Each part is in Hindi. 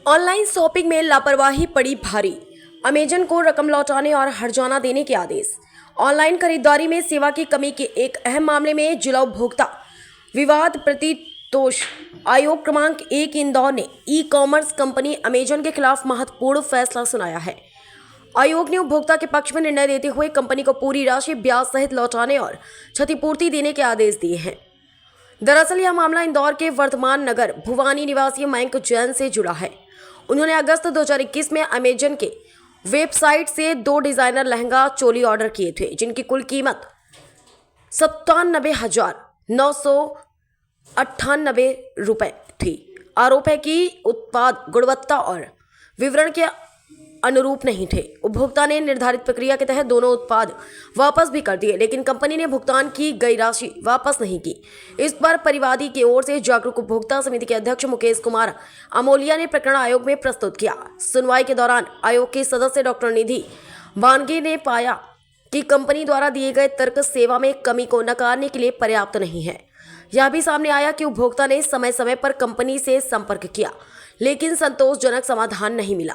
ऑनलाइन शॉपिंग में लापरवाही पड़ी भारी। अमेजन को रकम लौटाने और हर्जाना देने के आदेश। ऑनलाइन खरीदारी में सेवा की कमी के एक अहम मामले में जिला उपभोक्ता विवाद प्रतितोष आयोग क्रमांक 1 इंदौर ने ई कॉमर्स कंपनी अमेजन के खिलाफ महत्वपूर्ण फैसला सुनाया है। आयोग ने उपभोक्ता के पक्ष में निर्णय देते हुए कंपनी को पूरी राशि ब्याज सहित लौटाने और क्षतिपूर्ति देने के आदेश दिए हैं। दरअसल यह मामला इंदौर के वर्धमान नगर भुवानी निवासी मयंक जैन से जुड़ा है। उन्होंने अगस्त 2021 में अमेजन के वेबसाइट से 2 डिजाइनर लहंगा चोली ऑर्डर किए थे, जिनकी कुल कीमत 97,998 रुपए थी। आरोप है कि उत्पाद गुणवत्ता और विवरण के अनुरूप नहीं थे। उपभोक्ता ने निर्धारित प्रक्रिया के तहत दोनों उत्पाद वापस भी कर दिए, लेकिन कंपनी ने भुगतान की गई राशि वापस नहीं की। इस पर परिवादी की ओर से जागरूक उपभोक्ता समिति के अध्यक्ष मुकेश कुमार अमोलिया ने प्रकरण आयोग में प्रस्तुत किया। सुनवाई के दौरान आयोग के सदस्य डॉक्टर निधि बानगे ने पाया कि कंपनी द्वारा दिए गए तर्क सेवा में कमी को नकारने के लिए पर्याप्त नहीं है। यह भी सामने आया कि उपभोक्ता ने समय समय पर कंपनी से संपर्क किया, लेकिन संतोषजनक समाधान नहीं मिला।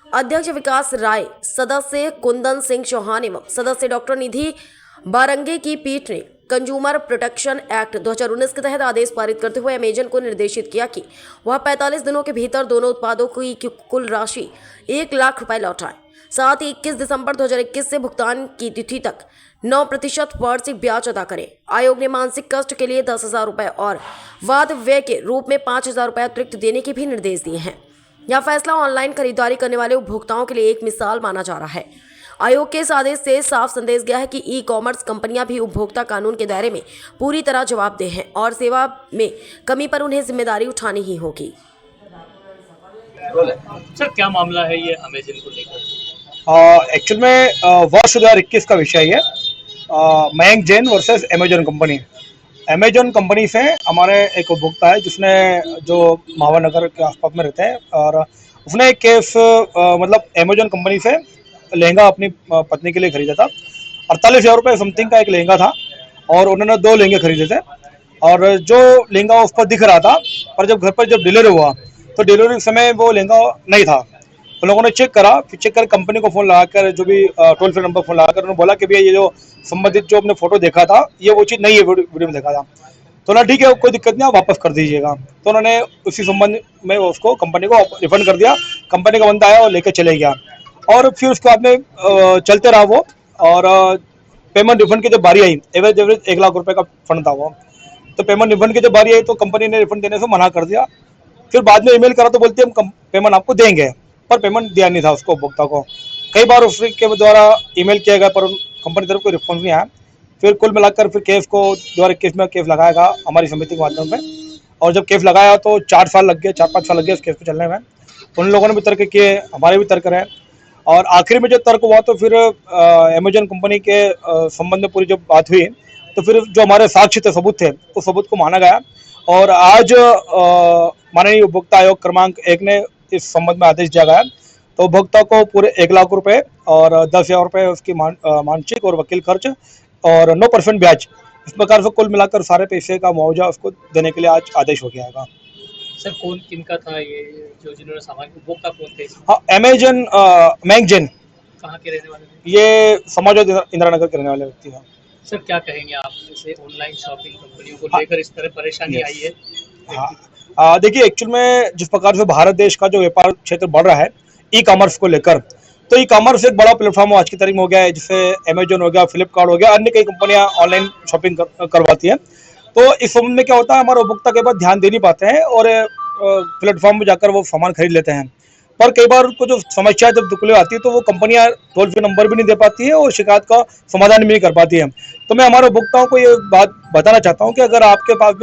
अध्यक्ष विकास राय, सदस्य कुंदन सिंह चौहान एवं सदस्य डॉक्टर निधि बारंगे की पीठ ने कंज्यूमर प्रोटेक्शन एक्ट 2019 के तहत आदेश पारित करते हुए अमेजन को निर्देशित किया कि वह 45 दिनों के भीतर दोनों उत्पादों की कुल राशि 1 लाख रुपए लौटाए। साथ ही 21 दिसंबर 2021 से भुगतान की तिथि तक 9% वार्षिक ब्याज अदा करें। आयोग ने मानसिक कष्ट के लिए 10,000 रुपए और वाद व्यय के रूप में 5,000 रुपए अतिरिक्त देने के भी निर्देश दिए हैं। यह फैसला ऑनलाइन खरीदारी करने वाले उपभोक्ताओं के लिए एक मिसाल माना जा रहा है। आयोग के इस आदेश से साफ संदेश गया है कि ई कॉमर्स कंपनियां भी उपभोक्ता कानून के दायरे में पूरी तरह जवाबदेह हैं और सेवा में कमी पर उन्हें जिम्मेदारी उठानी ही होगी। सर, क्या मामला है ये अमेजन को लेकर? एक्चुअल में वर्ष 2021 का विषय है, Mayank Jain versus Amazon company. Amazon company से हमारे एक उपभोक्ता है जिसने जो महावानगर के आसपास में रहते हैं, और उसने एक केस मतलब अमेजन कंपनी से लहंगा अपनी पत्नी के लिए खरीदा था। 48,000 रुपये समथिंग का एक लहंगा था और उन्होंने 2 लहंगे खरीदे थे। और जो लहंगा उस पर दिख रहा था, पर जब घर पर जब डिलीवरी हुआ तो डिलीवरी समय वो लहंगा नहीं था। उन लोगों ने चेक करा, फिर चेक कर कंपनी को फ़ोन लगाकर, जो भी टोल फ्री नंबर फ़ोन लगाकर उन्होंने बोला कि भैया ये जो संबंधित जो आपने फोटो देखा था ये वो चीज़ नहीं है, वीडियो में देखा था। तो ना ठीक है, कोई दिक्कत नहीं, आप वापस कर दीजिएगा। तो उन्होंने उसी संबंध में उसको कंपनी को रिफंड कर दिया। कंपनी का बंदा आया और लेकर चले गया, और फिर उसके बाद में चलते रहा वो। और पेमेंट रिफंड की जब बारी आई, एवरेज 1 लाख रुपये का फंड था वो, तो पेमेंट रिफंड की जब बारी आई तो कंपनी ने रिफंड देने से मना कर दिया। फिर बाद में ईमेल करा तो बोलती है हम पेमेंट आपको देंगे, पर पेमेंट दिया नहीं था उसको, उपभोक्ता को। कई बार उसके द्वारा ईमेल किया गया पर कंपनी तरफ कोई रिस्पॉन्स नहीं आया। फिर कुल मिलाकर फिर केस को 2021 में केस लगाया गया हमारी समिति के माध्यम से, और जब केस लगाया तो 4 साल लग गए, 4-5 साल लग गए उस केस को चलने में। उन लोगों ने भी तर्क किए, हमारे भी तर्क रहे, और आखिर में जब तर्क हुआ तो फिर अमेजन कंपनी के संबंध में पूरी जब बात हुई तो फिर जो हमारे साक्ष्य थे, सबूत थे, उस सबूत को माना गया। और आज माननीय उपभोक्ता आयोग क्रमांक 1 ने इस संबंध में आदेश दिया गया। तो उपभोक्ता को पूरे 1 लाख रुपए और 10,000 रुपये उसकी मानसिक और वकील खर्च और 9% ब्याज, इस प्रकार से कुल मिलाकर सारे पैसे का मुआवजा उसको देने के लिए आज आदेश हो गया है। सर, कौन किनका था ये जो जिन्होंने सामान, उपभोक्ता कौन थे? हाँ, अमेजन मयंक जैन। कहाँ के रहने वाले थे? ये समाजवादी इंदिरा नगर के रहने वाले व्यक्ति हैं। सर, क्या कहेंगे आप, जैसे ऑनलाइन शॉपिंग कंपनियों को लेकर इस तरह परेशानी आई है? हाँ, देखिए एक्चुअल में जिस प्रकार से भारत देश का जो व्यापार क्षेत्र बढ़ रहा है ई कॉमर्स को लेकर, तो ई कॉमर्स एक बड़ा प्लेटफॉर्म आज की तारीख में हो गया है, जिससे अमेजन हो गया, फ्लिपकार्ट हो गया, अन्य कई कंपनियां ऑनलाइन शॉपिंग करवाती हैं। तो इस संबंध में क्या होता है, हमारे उपभोक्ता के बाद ध्यान दे नहीं पाते हैं और प्लेटफॉर्म में जाकर वो सामान खरीद लेते हैं। पर कई बार उनको जो समस्या जब दुखले आती है तो वो कंपनियां टोल फ्री नंबर भी नहीं दे पाती है और शिकायत का समाधान भी नहीं कर पाती है। तो मैं हमारे उपभोक्ताओं को ये बात बताना चाहता हूँ कि अगर आपके पास में